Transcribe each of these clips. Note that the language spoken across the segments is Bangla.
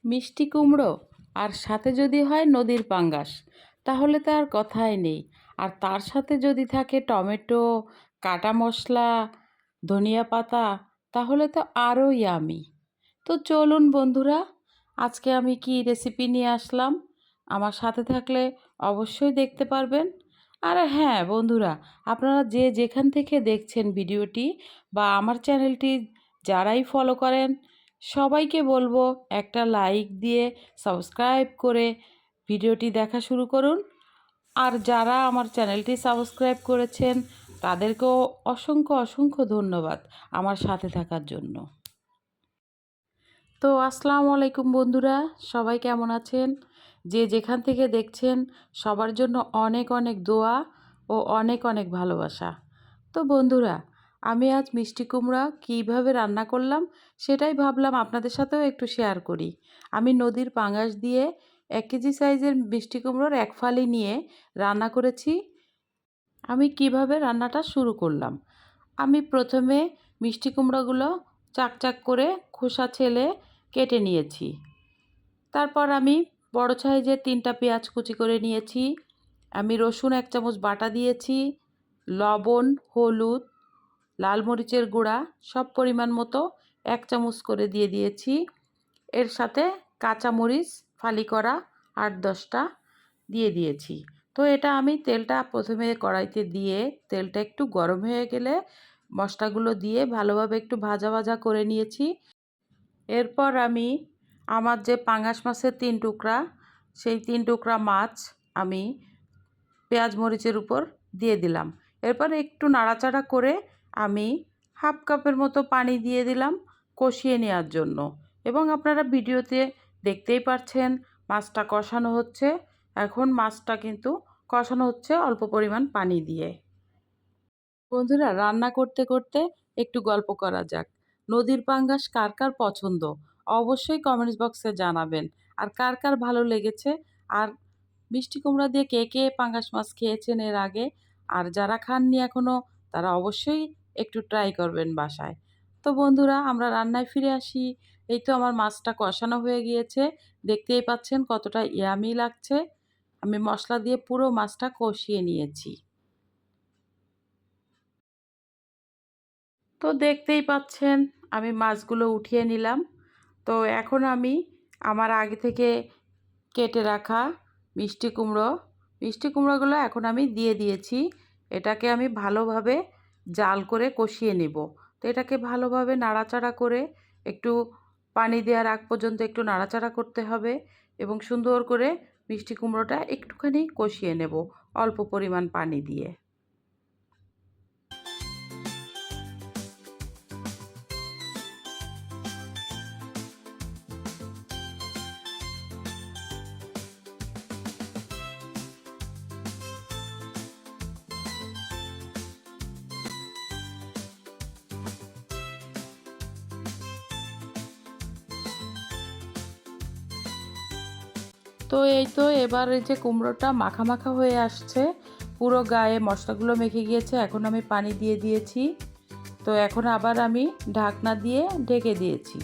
মিষ্টি কুমড়ো আর সাথে যদি হয় নদীর পাঙ্গাস, তাহলে তো আর কথাই নেই। আর তার সাথে যদি থাকে টমেটো, কাটা মশলা, ধনিয়া পাতা, তাহলে তো আরও ইয়ামি। তো চলুন বন্ধুরা, আজকে আমি কি রেসিপি নিয়ে আসলাম, আমার সাথে থাকলে অবশ্যই দেখতে পারবেন। আর হ্যাঁ বন্ধুরা, আপনারা যে যেখান থেকে দেখছেন ভিডিওটি বা আমার চ্যানেলটি যারাই ফলো করেন, সবাইকে বলবো একটা লাইক দিয়ে সাবস্ক্রাইব করে ভিডিওটি দেখা শুরু করুন। আর যারা আমার চ্যানেলটি সাবস্ক্রাইব করেছেন তাদেরকেও অসংখ্য অসংখ্য ধন্যবাদ আমার সাথে থাকার জন্য। তো আসসালামু আলাইকুম বন্ধুরা, সবাই কেমন আছেন? যে যেখান থেকে দেখছেন সবার জন্য অনেক অনেক দোয়া ও অনেক অনেক ভালোবাসা। তো বন্ধুরা, আমি আজ মিষ্টি কুমড়া কীভাবে রান্না করলাম সেটাই ভাবলাম আপনাদের সাথেও একটু শেয়ার করি। আমি নদীর পাঙ্গাস দিয়ে 1 কেজি সাইজের মিষ্টি কুমড়োর এক ফালি নিয়ে রান্না করেছি। আমি কিভাবে রান্নাটা শুরু করলাম, আমি প্রথমে মিষ্টি কুমড়োগুলো চাক করে খোসা ছেলে কেটে নিয়েছি। তারপর আমি বড় সাইজের 3টা পেঁয়াজ কুচি করে নিয়েছি। আমি রসুন 1 চামচ বাটা দিয়েছি। লবণ, হলুদ, লাল মরিচের গুঁড়া সব পরিমাণ মতো 1 চামচ করে দিয়ে দিয়েছি। এর সাথে কাঁচা মরিচ ফালি করা 8-10টা দিয়ে দিয়েছি। তো এটা আমি তেলটা প্রথমে কড়াইতে দিয়ে তেলটা একটু গরম হয়ে গেলে মশলাগুলো দিয়ে ভালোভাবে একটু ভাজা ভাজা করে নিয়েছি। এরপর আমি আমার যে পাঙ্গাস মাছের 3 টুকরা, সেই 3 টুকরা মাছ আমি পেঁয়াজ মরিচের উপর দিয়ে দিলাম। এরপর একটু নাড়াচাড়া করে আমি হাফ কাপের মতো পানি দিয়ে দিলাম কষিয়ে নেওয়ার জন্য। এবং আপনারা ভিডিওতে দেখতেই পাচ্ছেন মাছটা কষানো হচ্ছে। এখন মাছটা কিন্তু কষানো হচ্ছে অল্প পরিমাণ পানি দিয়ে। বন্ধুরা, রান্না করতে করতে একটু গল্প করা যাক। নদীর পাঙ্গাস কার কার পছন্দ অবশ্যই কমেন্টস বক্সে জানাবেন। আর কার কার ভালো লেগেছে, আর মিষ্টি কুমড়া দিয়ে কে কে পাঙ্গাস মাছ খেয়েছেন এর আগে, আর যারা খাননি এখনও তারা অবশ্যই একটু ট্রাই করবেন বাসায়। তো বন্ধুরা, আমরা রান্নায় ফিরে আসি। এই তো আমার মাছটা কষানো হয়ে গিয়েছে, দেখতেই পাচ্ছেন কতটা ইয়ামি লাগছে। আমি মশলা দিয়ে পুরো মাছটা কষিয়ে নিয়েছি। তো দেখতেই পাচ্ছেন আমি মাছগুলো উঠিয়ে নিলাম। তো এখন আমি আমার আগে থেকে কেটে রাখা মিষ্টি কুমড়োগুলো এখন আমি দিয়ে দিয়েছি। এটাকে আমি ভালোভাবে জাল করে কষিয়ে নেব। তো এটাকে ভালোভাবে নাড়াচাড়া করে একটু পানি দেওয়ার আগ পর্যন্ত একটু নাড়াচাড়া করতে হবে এবং সুন্দর করে মিষ্টি কুমড়োটা একটুখানি কষিয়ে নেব অল্প পরিমাণ পানি দিয়ে। তো এই তো এবার এই যে কুমড়োটা মাখা মাখা হয়ে আসছে, পুরো গায়ে মশলাগুলো মেখে গিয়েছে। এখন আমি পানি দিয়ে দিয়েছি। তো এখন আবার আমি ঢাকনা দিয়ে ঢেকে দিয়েছি।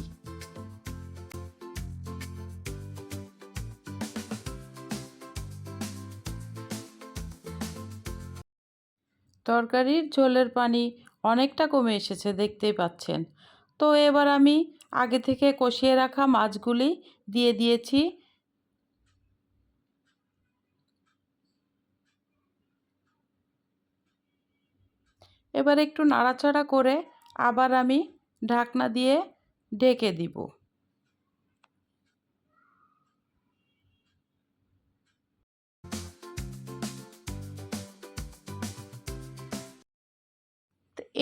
তরকারির ঝোলের পানি অনেকটা কমে এসেছে, দেখতেই পাচ্ছেন। তো এবার আমি আগে থেকে কষিয়ে রাখা মাছগুলি দিয়ে দিয়েছি। এবার একটু নাড়াচাড়া করে আবার আমি ঢাকনা দিয়ে ঢেকে দিব।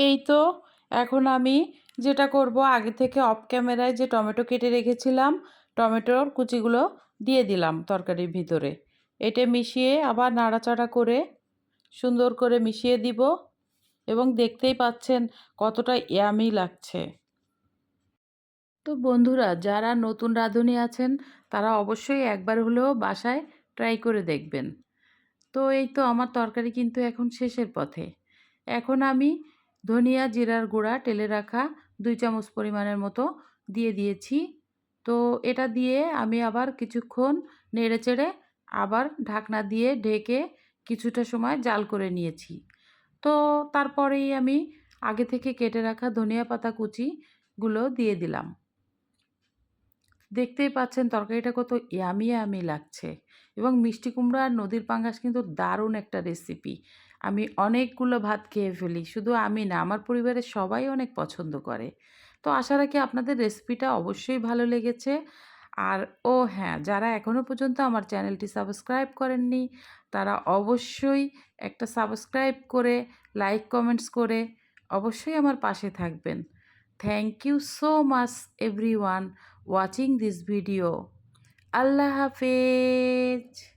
এই তো এখন আমি যেটা করব, আগে থেকে অফ ক্যামেরায় যে টমেটো কেটে রেখেছিলাম, টমেটোর কুচিগুলো দিয়ে দিলাম তরকারির ভিতরে। এটা মিশিয়ে আবার নাড়াচাড়া করে সুন্দর করে মিশিয়ে দিব এবং দেখতেই পাচ্ছেন কতটা ইয়ামি লাগছে। তো বন্ধুরা, যারা নতুন রাঁধুনি আছেন তারা অবশ্যই একবার হলেও বাসায় ট্রাই করে দেখবেন। তো এই তো আমার তরকারি কিন্তু এখন শেষের পথে। এখন আমি ধনিয়া জিরার গুঁড়া টেলে রাখা 2 চামচ পরিমাণের মতো দিয়ে দিয়েছি। তো এটা দিয়ে আমি আবার কিছুক্ষণ নেড়েচেড়ে আবার ঢাকনা দিয়ে ঢেকে কিছুটা সময় জাল করে নিয়েছি। তো তারপরেই আমি আগে থেকে কেটে রাখা ধনিয়া পাতা কুচিগুলো দিয়ে দিলাম। দেখতেই পাচ্ছেন তরকারিটা কত ইয়ামি ইয়ামি লাগছে এবং মিষ্টি কুমড়া আর নদীর পাঙ্গাস কিন্তু দারুণ একটা রেসিপি। আমি অনেকগুলো ভাত খেয়ে ফেলি। শুধু আমি না, আমার পরিবারের সবাই অনেক পছন্দ করে। তো আশা রাখি আপনাদের রেসিপিটা অবশ্যই ভালো লেগেছে। আর ও হ্যাঁ, যারা এখনও পর্যন্ত আমার চ্যানেলটি সাবস্ক্রাইব করেননি, তারা অবশ্যই একটা সাবস্ক্রাইব করে, লাইক, কমেন্টস করে অবশ্যই আমার পাশে থাকবেন। Thank you so much everyone watching this video. Allah Hafiz.